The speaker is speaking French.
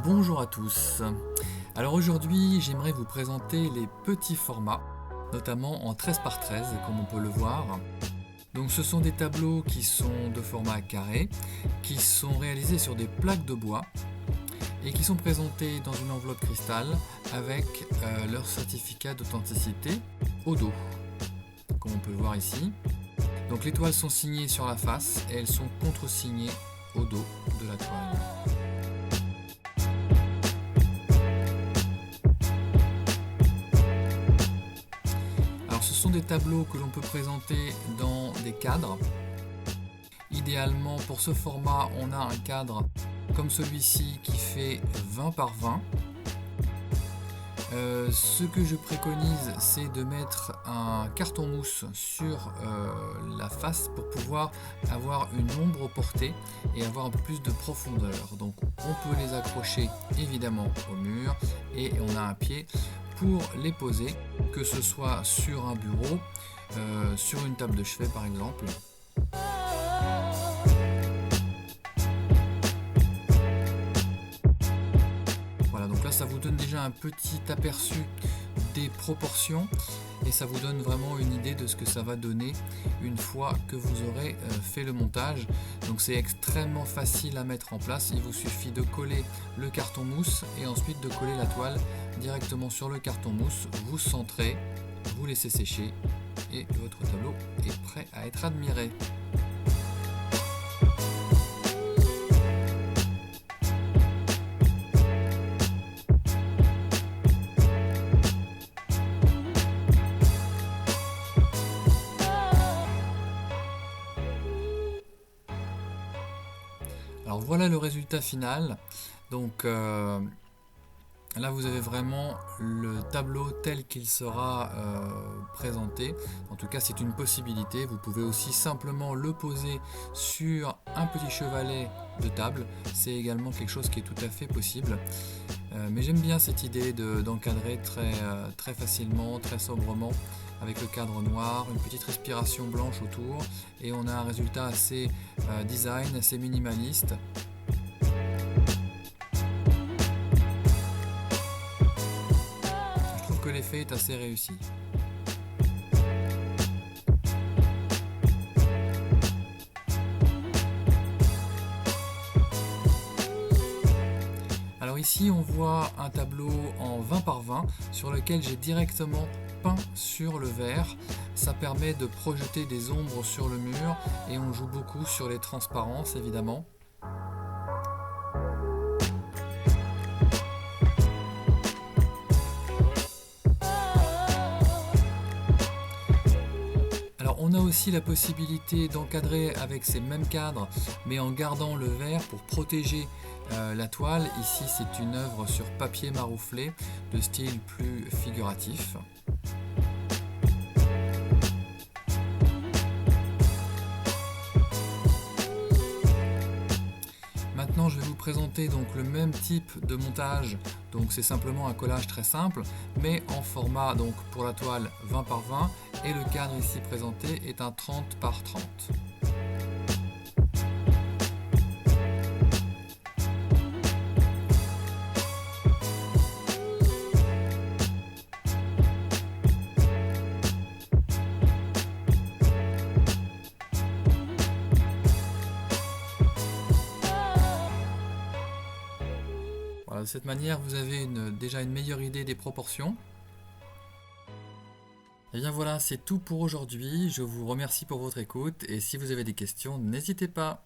Bonjour à tous. Alors aujourd'hui, j'aimerais vous présenter les petits formats, notamment en 13 par 13, comme on peut le voir. Donc ce sont des tableaux qui sont de format carré, qui sont réalisés sur des plaques de bois et qui sont présentés dans une enveloppe cristal avec leur certificat d'authenticité au dos, comme on peut le voir ici. Donc les toiles sont signées sur la face et elles sont contresignées au dos de la toile. Alors ce sont des tableaux que l'on peut présenter dans des cadres. Idéalement pour ce format, on a un cadre comme celui-ci qui fait 20 par 20. Ce que je préconise, c'est de mettre un carton mousse sur la face pour pouvoir avoir une ombre portée et avoir un peu plus de profondeur. Donc on peut les accrocher évidemment au mur et on a un pied pour les poser, que ce soit sur un bureau, sur une table de chevet par exemple. Voilà, donc là ça vous donne déjà un petit aperçu des proportions et ça vous donne vraiment une idée de ce que ça va donner une fois que vous aurez fait le montage. Donc c'est extrêmement facile à mettre en place, il vous suffit de coller le carton mousse et ensuite de coller la toile directement sur le carton mousse, vous centrez, vous laissez sécher et votre tableau est prêt à être admiré. Alors voilà le résultat final. Donc là vous avez vraiment le tableau tel qu'il sera présenté. En tout cas c'est une possibilité. Vous pouvez aussi simplement le poser sur un petit chevalet de table. C'est également quelque chose qui est tout à fait possible. Mais j'aime bien cette idée d'encadrer très facilement, très sobrement, avec le cadre noir, une petite respiration blanche autour, et on a un résultat assez design, assez minimaliste. Je trouve que l'effet est assez réussi. Alors ici on voit un tableau en 20 par 20 sur lequel j'ai directement peint sur le verre. Ça permet de projeter des ombres sur le mur et on joue beaucoup sur les transparences évidemment. Alors on a aussi la possibilité d'encadrer avec ces mêmes cadres mais en gardant le verre pour protéger la toile. Ici c'est une œuvre sur papier marouflé de style plus figuratif. Maintenant je vais vous présenter donc le même type de montage, donc c'est simplement un collage très simple mais en format donc pour la toile 20 par 20 et le cadre ici présenté est un 30 par 30. Voilà, de cette manière vous avez déjà une meilleure idée des proportions. Et bien voilà, c'est tout pour aujourd'hui. Je vous remercie pour votre écoute et si vous avez des questions, n'hésitez pas.